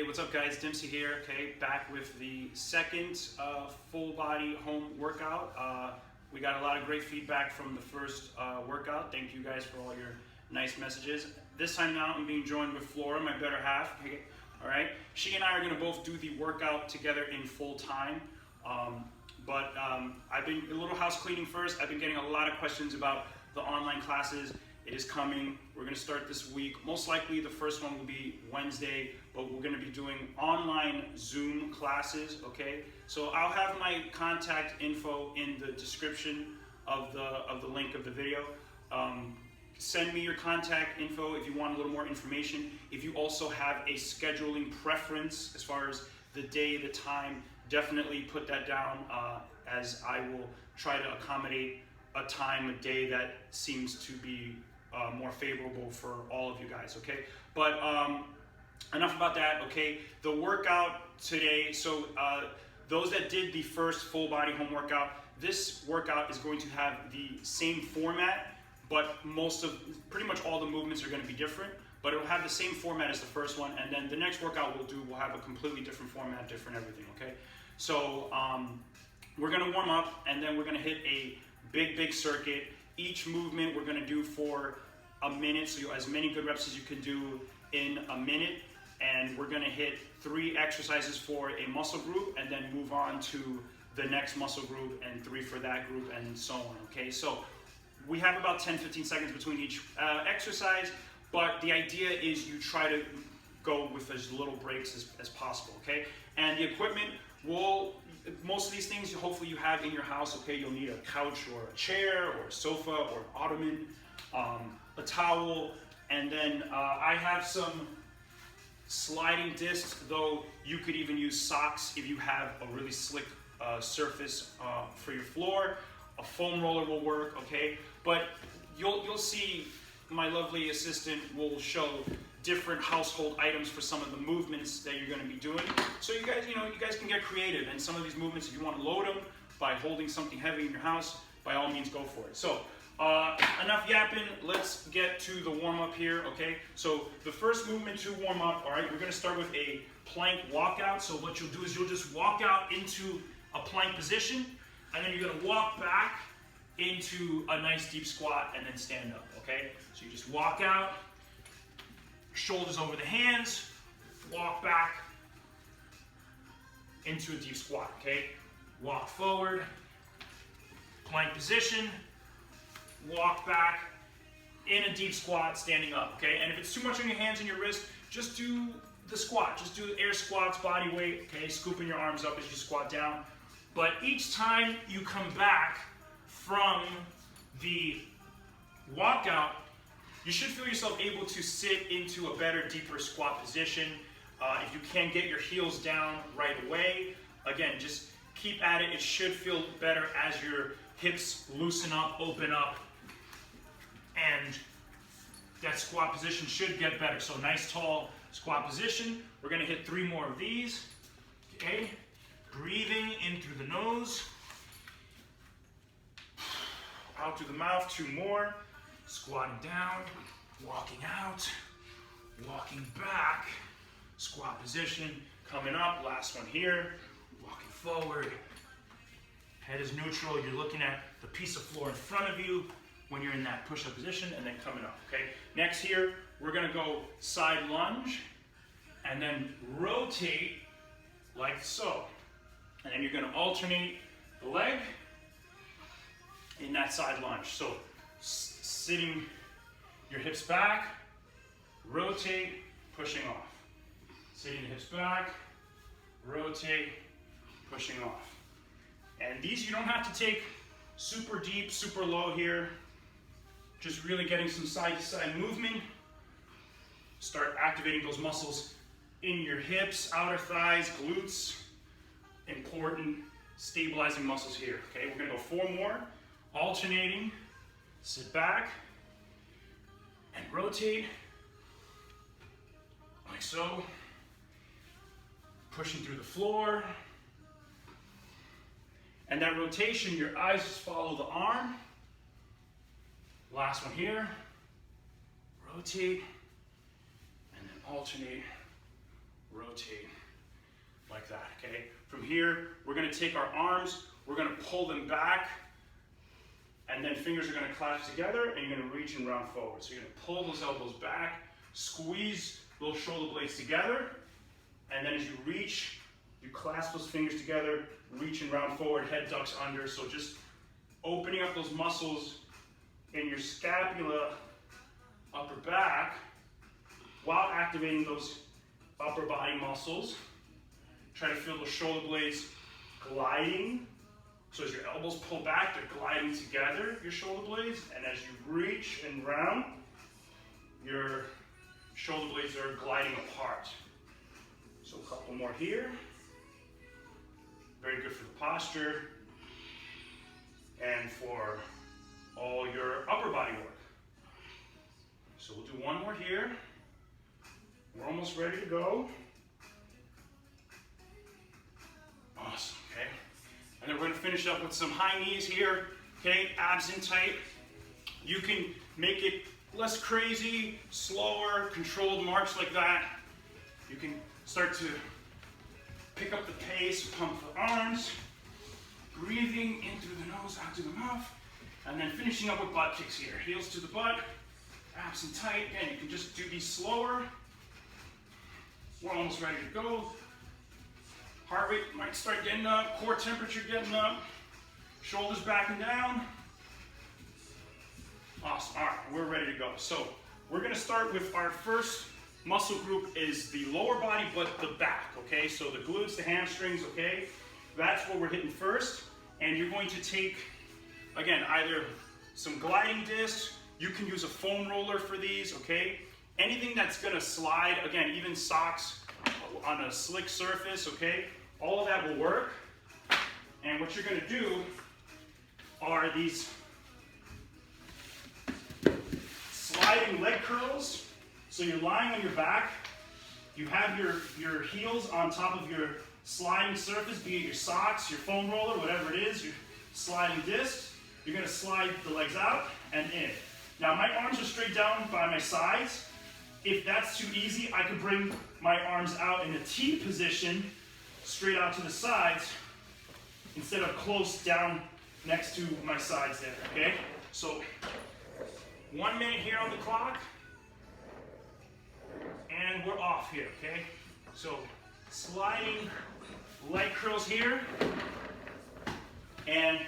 Hey, what's up guys? Dempsey here, okay, back with the second full body home workout. We got a lot of great feedback from the first workout. Thank you guys for all your nice messages. This time now I'm being joined with Flora, my better half, okay? All right, she and I are gonna both do the workout together in full time. I've been a little house cleaning first. I've been getting a lot of questions about the online classes. It is coming. We're going to start this week. Most likely the first one will be Wednesday, but we're going to be doing online Zoom classes, okay? So I'll have my contact info in the description of the link of the video. Send me your contact info if you want a little more information. If you also have a scheduling preference as far as the day, the time, definitely put that down as I will try to accommodate a time, a day that seems to be more favorable for all of you guys, okay? But enough about that, okay? The workout today, so those that did the first full body home workout, this workout is going to have the same format, but pretty much all the movements are going to be different, but it'll have the same format as the first one, and then the next workout we'll have a completely different format, different everything, okay? So we're going to warm up, and then we're going to hit a big circuit. Each movement we're going to do for a minute, so as many good reps as you can do in a minute, and we're going to hit 3 exercises for a muscle group and then move on to the next muscle group and 3 for that group and so on, okay? So we have about 10-15 seconds between each exercise, but the idea is you try to go with as little breaks as possible, okay? And the equipment, most of these things hopefully you have in your house, okay? You'll need a couch or a chair or a sofa or an ottoman, a towel, and then I have some sliding discs, though you could even use socks if you have a really slick surface for your floor. A foam roller will work, okay? But you'll see my lovely assistant will show different household items for some of the movements that you're going to be doing. So you guys can get creative, and some of these movements, if you want to load them by holding something heavy in your house, by all means go for it. So enough yapping, let's get to the warm-up here, okay? So the first movement to warm up, all right, we're going to start with a plank walkout. So what you'll do is you'll just walk out into a plank position, and then you're going to walk back into a nice deep squat and then stand up, okay? So you just walk out, shoulders over the hands, walk back into a deep squat, okay? Walk forward, plank position, walk back in a deep squat, standing up, okay? And if it's too much on your hands and your wrist, just do the squat. Just do air squats, body weight, okay? Scooping your arms up as you squat down. But each time you come back from the walkout, you should feel yourself able to sit into a better, deeper squat position. If you can't get your heels down right away, again, just keep at it. It should feel better as your hips loosen up, open up, and that squat position should get better. So nice tall squat position. We're gonna hit 3 more of these, okay? Breathing in through the nose, out through the mouth, 2 more. Squatting down, walking out, walking back, squat position, coming up, last one here, walking forward, head is neutral, you're looking at the piece of floor in front of you when you're in that push-up position, and then coming up, okay? Next here, we're gonna go side lunge, and then rotate like so. And then you're gonna alternate the leg in that side lunge. So sitting your hips back, rotate, pushing off. Sitting the hips back, rotate, pushing off. And these you don't have to take super deep, super low here. Just really getting some side to side movement. Start activating those muscles in your hips, outer thighs, glutes. Important stabilizing muscles here, okay? We're gonna go 4 more, alternating, sit back, and rotate, like so. Pushing through the floor. And that rotation, your eyes just follow the arm. Last one here. Rotate, and then alternate rotate like that, okay? From here, we're gonna take our arms, we're gonna pull them back, and then fingers are gonna clasp together, and you're gonna reach and round forward. So you're gonna pull those elbows back, squeeze those shoulder blades together, and then as you reach, you clasp those fingers together, reach and round forward, head ducks under. So just opening up those muscles in your scapula, upper back, while activating those upper body muscles. Try to feel those shoulder blades gliding. So as your elbows pull back, they're gliding together, your shoulder blades, and as you reach and round, your shoulder blades are gliding apart. So a couple more here. Very good for the posture and for all your upper body work. So we'll do one more here. We're almost ready to go. Awesome, okay? And then we're gonna finish up with some high knees here, okay? Abs in tight. You can make it less crazy, slower, controlled march like that. You can start to pick up the pace, pump the arms, breathing in through the nose, out through the mouth, and then finishing up with butt kicks here. Heels to the butt, abs in tight. Again, you can just do these slower. We're almost ready to go. Heart rate might start getting up, core temperature getting up, shoulders back and down. Awesome, all right, we're ready to go. So we're gonna start with our first muscle group is the lower body, but the back, okay? So the glutes, the hamstrings, okay? That's what we're hitting first. And you're going to take, again, either some gliding discs, you can use a foam roller for these, okay? Anything that's gonna slide, again, even socks on a slick surface, okay? All of that will work. And what you're gonna do are these sliding leg curls. So you're lying on your back, you have your heels on top of your sliding surface, be it your socks, your foam roller, whatever it is, your sliding disc. You're gonna slide the legs out and in. Now my arms are straight down by my sides. If that's too easy, I could bring my arms out in a T position, straight out to the sides, instead of close down next to my sides there, okay? So 1 minute here on the clock. And we're off here, okay? So sliding leg curls here. And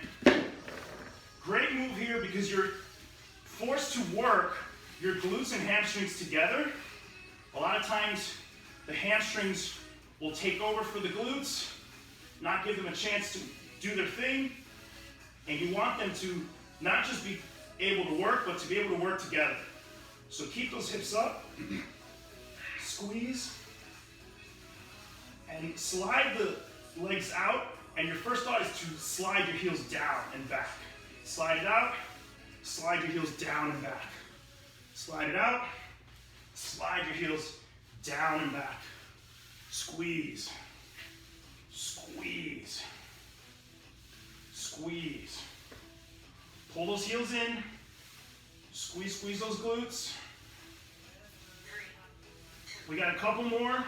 great move here because you're forced to work your glutes and hamstrings together. A lot of times the hamstrings will take over for the glutes, not give them a chance to do their thing. And you want them to not just be able to work, but to be able to work together. So keep those hips up. Squeeze and slide the legs out, and your first thought is to slide your heels down and back. Slide it out, slide your heels down and back. Slide it out, slide your heels down and back. Squeeze, squeeze, squeeze. Pull those heels in, squeeze, squeeze those glutes. We got a couple more.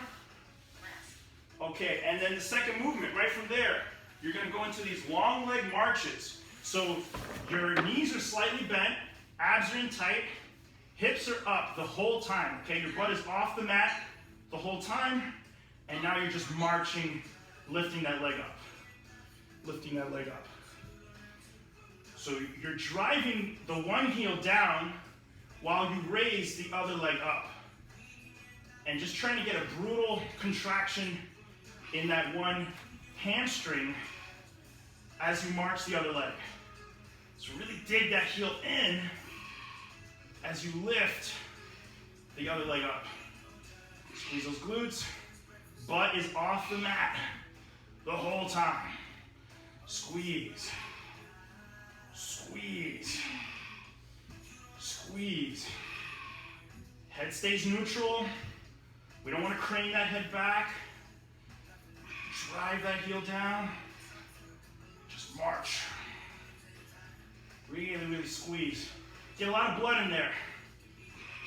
Okay, and then the second movement, right from there, you're gonna go into these long leg marches. So your knees are slightly bent, abs are in tight, hips are up the whole time, okay? Your butt is off the mat the whole time, and now you're just marching, lifting that leg up. Lifting that leg up. So you're driving the one heel down while you raise the other leg up. And just trying to get a brutal contraction in that one hamstring as you march the other leg. So really dig that heel in as you lift the other leg up. Squeeze those glutes. Butt is off the mat the whole time. Squeeze. Squeeze. Squeeze. Head stays neutral. We don't want to crane that head back. Drive that heel down. Just march. Really, really squeeze. Get a lot of blood in there.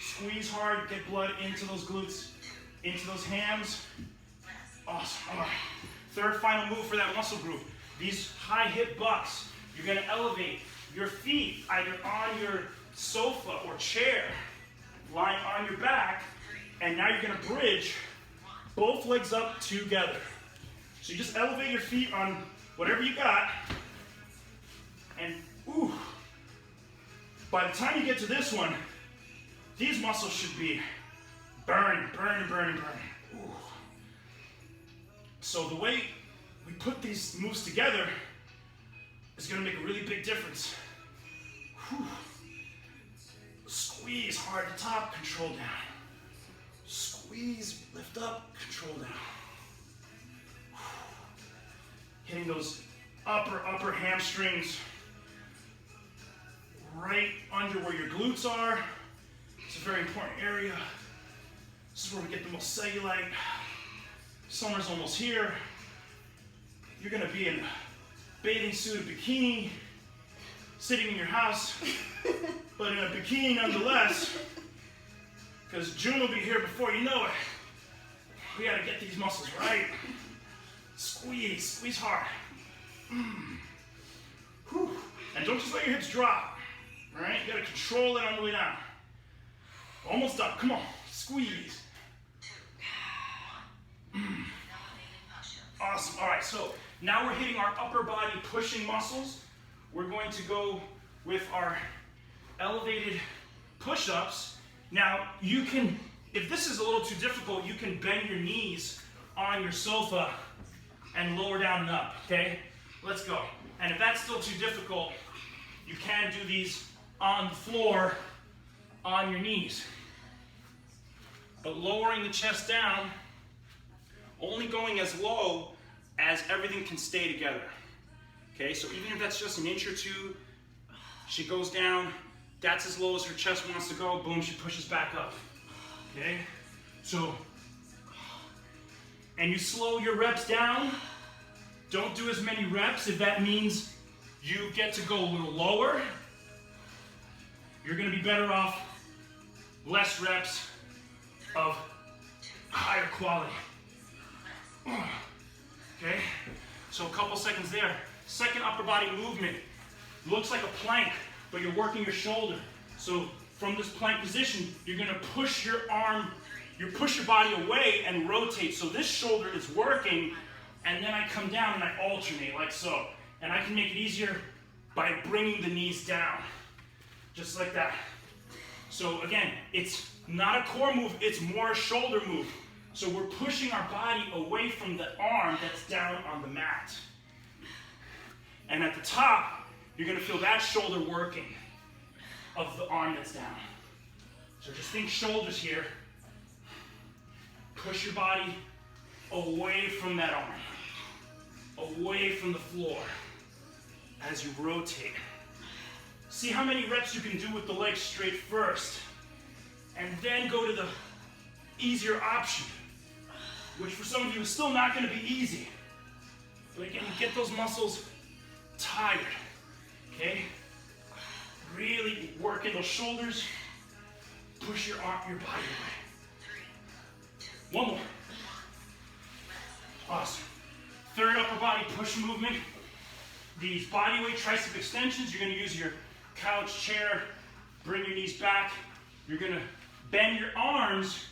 Squeeze hard, get blood into those glutes, into those hams. Awesome. All right. Third final move for that muscle group. These high hip bucks. You're going to elevate your feet either on your sofa or chair, lying on your back, and now you're going to bridge both legs up together. So you just elevate your feet on whatever you got, and ooh, by the time you get to this one, these muscles should be burning, burning, burning, burning. Ooh. So the way we put these moves together is going to make a really big difference. Whew. Squeeze hard at the top, control down. Squeeze, lift up, control down. Hitting those upper hamstrings right under where your glutes are. It's a very important area. This is where we get the most cellulite. Summer's almost here. You're gonna be in a bathing suit, a bikini, sitting in your house, but in a bikini nonetheless, because June will be here before you know it. We gotta get these muscles right. Squeeze, squeeze hard. Whew. And don't just let your hips drop, all right? You gotta control it on the way down. Almost done, come on, squeeze. Awesome, all right, so now we're hitting our upper body pushing muscles. We're going to go with our elevated push-ups. Now, you can, if this is a little too difficult, you can bend your knees on your sofa and lower down and up, okay? Let's go. And if that's still too difficult, you can do these on the floor on your knees. But lowering the chest down, only going as low as everything can stay together. Okay, so even if that's just an inch or two, she goes down, that's as low as her chest wants to go, boom, she pushes back up. Okay, so, and you slow your reps down. Don't do as many reps if that means you get to go a little lower. You're gonna be better off less reps of higher quality. Okay, so a couple seconds there. Second upper body movement. Looks like a plank, but you're working your shoulder. So from this plank position, you're gonna push your arm, you push your body away and rotate. So this shoulder is working, and then I come down and I alternate like so. And I can make it easier by bringing the knees down, just like that. So again, it's not a core move, it's more a shoulder move. So we're pushing our body away from the arm that's down on the mat. And at the top, you're gonna feel that shoulder working of the arm that's down. So just think shoulders here. Push your body away from that arm, away from the floor as you rotate. See how many reps you can do with the legs straight first, and then go to the easier option, which for some of you is still not going to be easy. But again, get those muscles tired, okay? Really working those shoulders. Push your body away. One more. Awesome. Third upper body push movement. These body weight tricep extensions, you're going to use your couch, chair, bring your knees back. You're going to bend your arms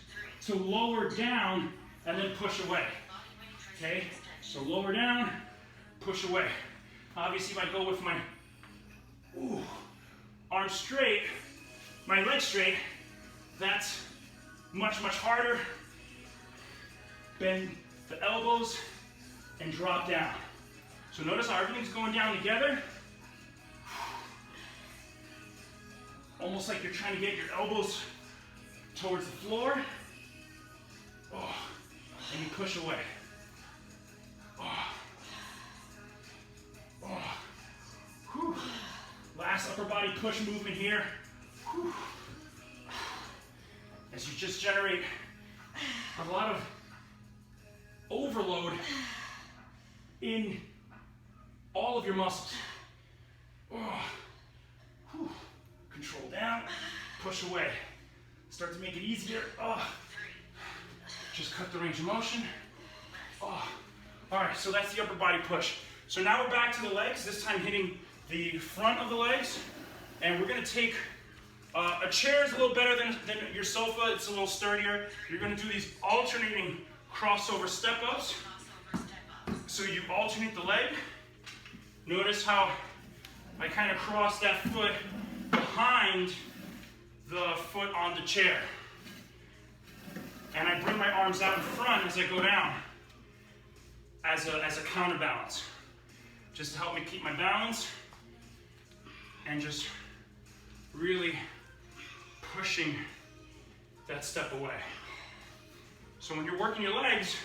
to lower down and then push away. Okay? So lower down, push away. Obviously, if I go with my arms straight, my legs straight, that's much, much harder. Bend the elbows and drop down. So notice how everything's going down together. Almost like you're trying to get your elbows towards the floor. And you push away. Last upper body push movement here. As you just generate a lot of overload in all of your muscles. Control down, push away. Start to make it easier. Just cut the range of motion. Oh. All right, so that's the upper body push. So now we're back to the legs, this time hitting the front of the legs. And we're gonna take, a chair is a little better than your sofa, it's a little sturdier. You're gonna do these alternating crossover step ups. So you alternate the leg. Notice how I kind of cross that foot behind the foot on the chair. And I bring my arms out in front as I go down as a counterbalance. Just to help me keep my balance and just really pushing that step away. So when you're working your legs,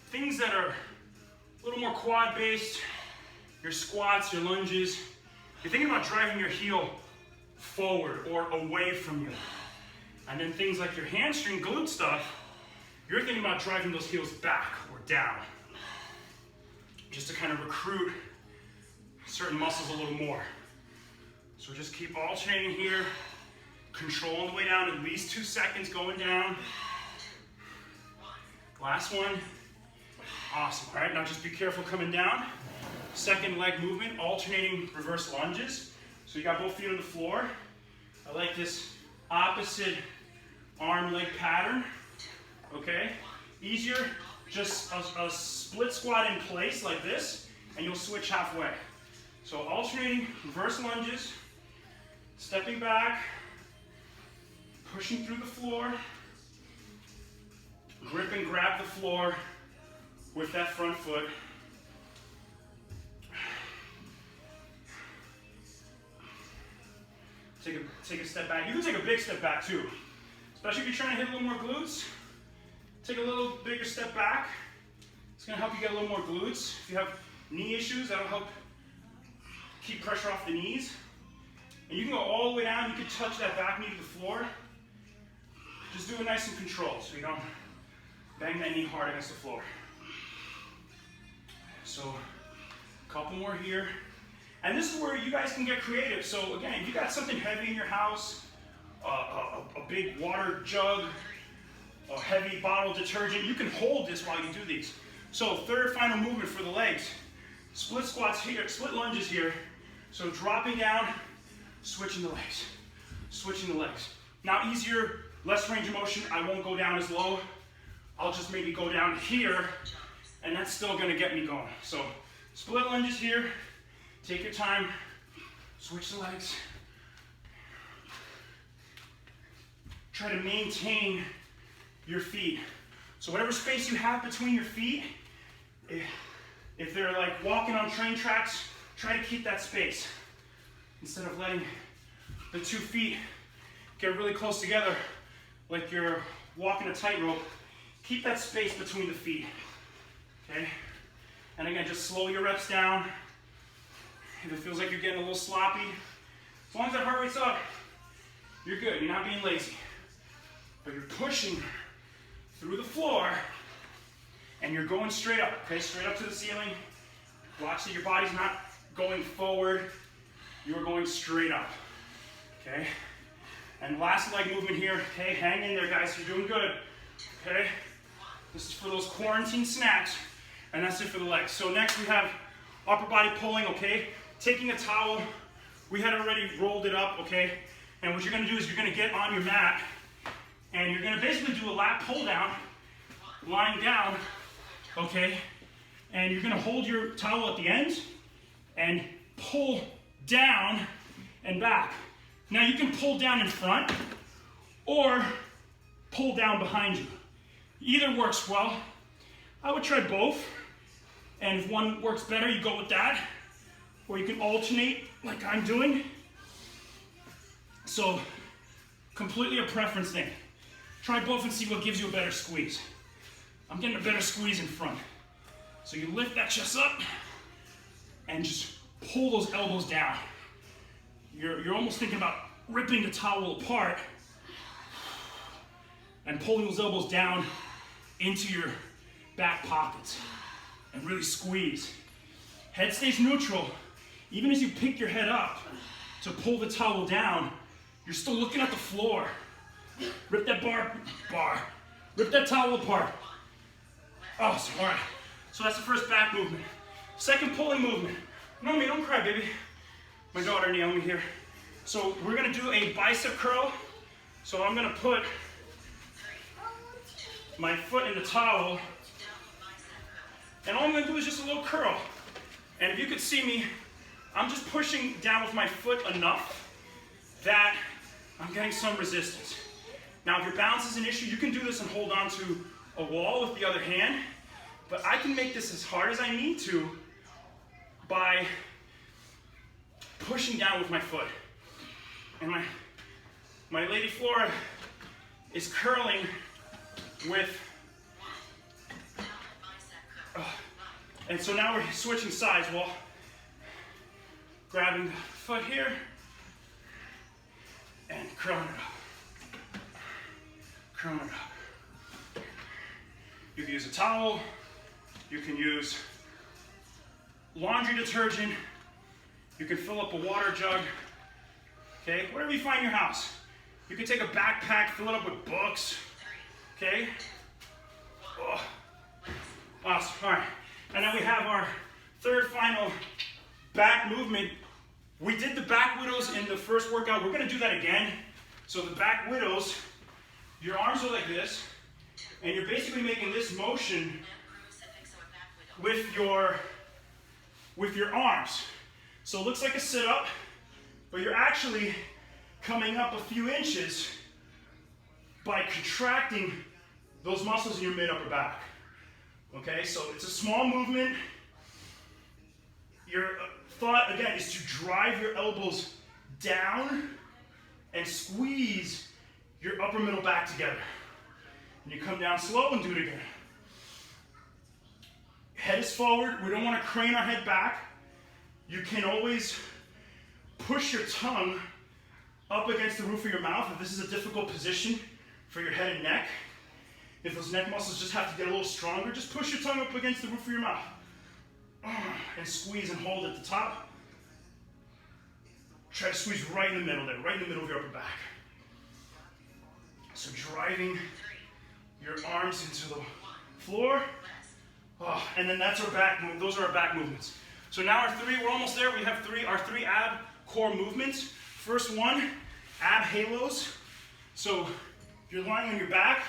things that are a little more quad based, your squats, your lunges, you're thinking about driving your heel forward or away from you. And then things like your hamstring glute stuff, you're thinking about driving those heels back or down, just to kind of recruit certain muscles a little more. So just keep alternating here, controlling the way down, at least 2 seconds going down. Last one. Awesome. All right, now just be careful coming down. Second leg movement, alternating reverse lunges. So you got both feet on the floor. I like this opposite arm leg pattern. Okay, easier, just a split squat in place like this, and you'll switch halfway. So alternating reverse lunges, stepping back, pushing through the floor, grip and grab the floor with that front foot. Take a step back. You can take a big step back too, especially if you're trying to hit a little more glutes. Take a little bigger step back. It's gonna help you get a little more glutes. If you have knee issues, that'll help keep pressure off the knees. And you can go all the way down. You can touch that back knee to the floor. Just do it nice and controlled so you don't bang that knee hard against the floor. So, a couple more here. And this is where you guys can get creative. So again, if you got something heavy in your house, a big water jug, a heavy bottle of detergent, you can hold this while you do these. So third final movement for the legs. Split squats here, split lunges here. So dropping down, switching the legs, switching the legs. Now easier, less range of motion. I won't go down as low. I'll just maybe go down here, and that's still gonna get me going. So split lunges here. Take your time, switch the legs. Try to maintain your feet. So whatever space you have between your feet, if they're like walking on train tracks, try to keep that space. Instead of letting the 2 feet get really close together like you're walking a tightrope, keep that space between the feet, okay? And again, just slow your reps down. If it feels like you're getting a little sloppy, as long as that heart rate's up, you're good. You're not being lazy. But you're pushing through the floor, and you're going straight up, okay? Straight up to the ceiling. Watch that your body's not going forward. You're going straight up, okay? And last leg movement here, okay? Hang in there, guys. You're doing good, okay? This is for those quarantine snacks, and that's it for the legs. So next we have upper body pulling, okay? Taking a towel, we had already rolled it up, okay? And what you're gonna do is you're gonna get on your mat, and you're gonna basically do a lat pull down, lying down, okay? And you're gonna hold your towel at the end, and pull down and back. Now you can pull down in front, or pull down behind you. Either works well. I would try both, and if one works better, you go with that. Or you can alternate like I'm doing. So, completely a preference thing. Try both and see what gives you a better squeeze. I'm getting a better squeeze in front. So you lift that chest up and just pull those elbows down. You're almost thinking about ripping the towel apart and pulling those elbows down into your back pockets and really squeeze. Head stays neutral. Even as you pick your head up to pull the towel down, you're still looking at the floor. Rip that rip that towel apart. Awesome, all right. So that's the first back movement. Second pulling movement. Naomi, don't cry, baby. My daughter Naomi here. So we're gonna do a bicep curl. So I'm gonna put my foot in the towel, and all I'm gonna do is just a little curl. And if you could see me, I'm just pushing down with my foot enough that I'm getting some resistance. Now, if your balance is an issue, you can do this and hold on to a wall with the other hand, but I can make this as hard as I need to by pushing down with my foot. And my lady Flora is curling with, and so now we're switching sides. Well, grabbing the foot here and curling it up. Curling it up. You can use a towel, you can use laundry detergent, you can fill up a water jug, okay? Whatever you find in your house. You can take a backpack, fill it up with books, okay? Oh. Awesome, all right. And then we have our third final back movement. We did the back widows in the first workout. We're gonna do that again. So the back widows, your arms are like this, and you're basically making this motion with your arms. So it looks like a sit-up, but you're actually coming up a few inches by contracting those muscles in your mid-upper back. Okay, so it's a small movement. Your thought, again, is to drive your elbows down and squeeze your upper middle back together. And you come down slow and do it again. Head is forward. We don't want to crane our head back. You can always push your tongue up against the roof of your mouth if this is a difficult position for your head and neck. If those neck muscles just have to get a little stronger, just push your tongue up against the roof of your mouth. And squeeze and hold at the top. Try to squeeze right in the middle there, right in the middle of your upper back. So driving your arms into the floor. And then that's our back move. Those are our back movements. So now we're almost there. We have our three ab core movements. First one, ab halos. So you're lying on your back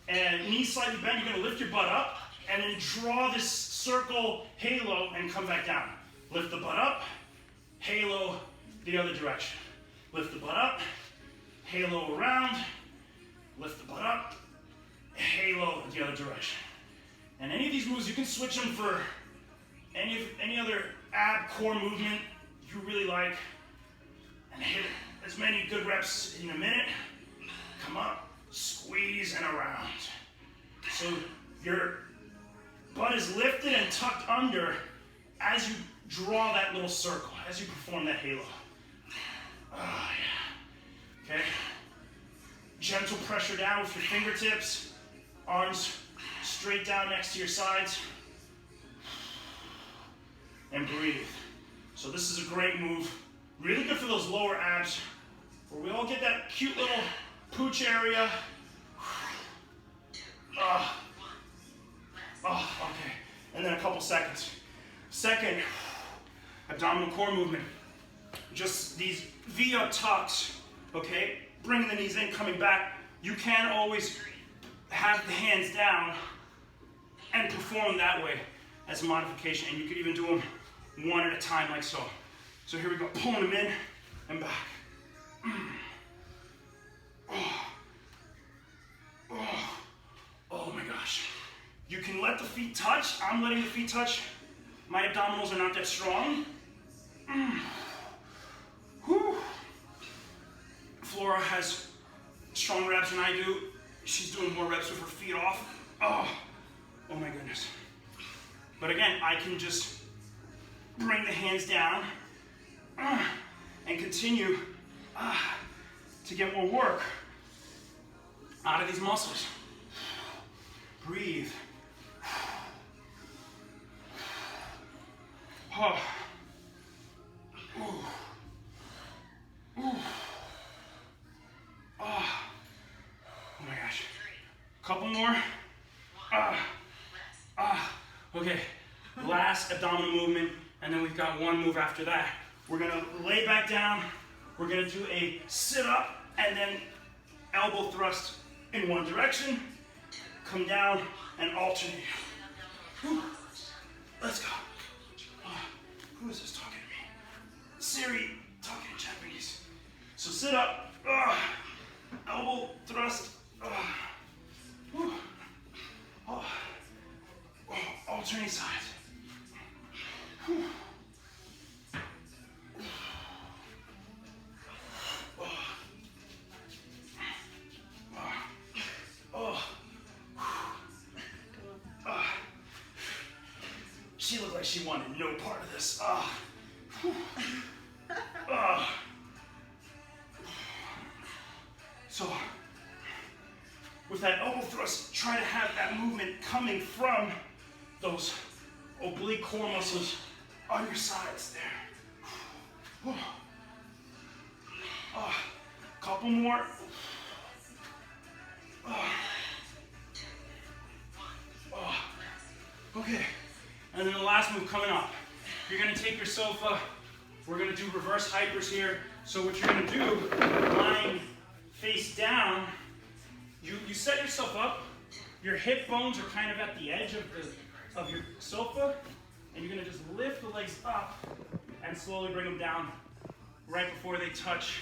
and knees slightly bent. You're gonna lift your butt up and then draw this circle halo and come back down. Lift the butt up, halo the other direction. Lift the butt up, halo around, lift the butt up, halo the other direction. And any of these moves, you can switch them for any other ab core movement you really like, and hit as many good reps in a minute. Come up, squeeze, and around. So your butt is lifted and tucked under as you draw that little circle, as you perform that halo. Oh, yeah. Okay. Gentle pressure down with your fingertips, arms straight down next to your sides, and breathe. So this is a great move, really good for those lower abs, where we all get that cute little pooch area. Okay, and then a couple seconds. Second, abdominal core movement. Just these V-up tucks, okay? Bringing the knees in, coming back. You can always have the hands down and perform that way as a modification, and you could even do them one at a time like so. So here we go, pulling them in and back. Oh my gosh. You can let the feet touch. I'm letting the feet touch. My abdominals are not that strong. Flora has stronger reps than I do. She's doing more reps with her feet off. Oh my goodness. But again, I can just bring the hands down and continue to get more work out of these muscles. Breathe. Oh. Oh my gosh. Couple more. Okay, last abdominal movement, and then we've got one move after that. We're gonna lay back down, we're gonna do a sit up, and then elbow thrust in one direction, come down, and alternate. Whew. Let's go. Who is this talking to me? Siri talking in Japanese. So sit up, elbow thrust, alternate sides. She looked like she wanted no part of this. So, with that elbow thrust, try to have that movement coming from those oblique core muscles on your sides there. Couple more. Okay, and then the last move coming up. You're gonna take your sofa, we're gonna do reverse hypers here. So what you're gonna do, lying face down, you set yourself up, your hip bones are kind of at the edge of your sofa, and you're gonna just lift the legs up and slowly bring them down right before they touch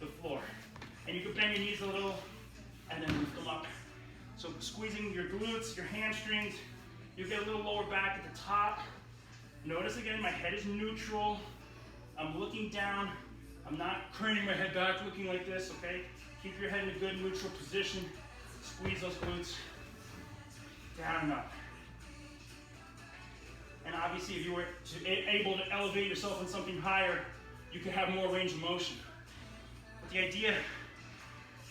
the floor. And you can bend your knees a little and then lift them up. So squeezing your glutes, your hamstrings, you get a little lower back at the top. Notice again, my head is neutral. I'm looking down. I'm not craning my head back, looking like this, okay? Keep your head in a good neutral position. Squeeze those glutes down and up. And obviously, if you were able to elevate yourself in something higher, you could have more range of motion. But the idea,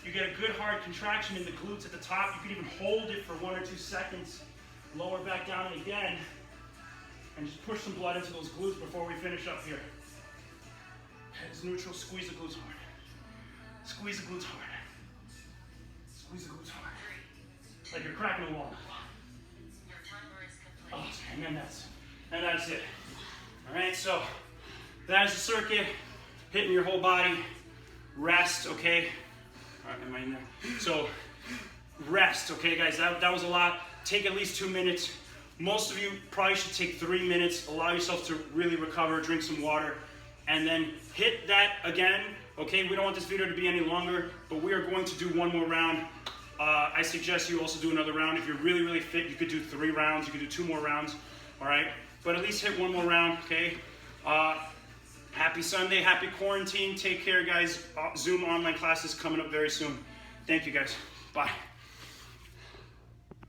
you get a good hard contraction in the glutes at the top. You can even hold it for 1 or 2 seconds. Lower back down again, and just push some blood into those glutes before we finish up here. Head's neutral, squeeze the glutes hard. Squeeze the glutes hard. Squeeze the glutes hard. Like you're cracking a wall. Oh, and that's it. All right, so that's the circuit, hitting your whole body. Rest, okay? All right, am I in there? So rest, okay, guys, that was a lot. Take at least 2 minutes. Most of you probably should take 3 minutes. Allow yourself to really recover, drink some water, and then hit that again. Okay, we don't want this video to be any longer, but we are going to do one more round. I suggest you also do another round. If you're really, really fit, you could do 3 rounds. You could do 2 more rounds, all right? But at least hit one more round, okay? Happy Sunday, happy quarantine. Take care, guys. Zoom online classes coming up very soon. Thank you, guys. Bye.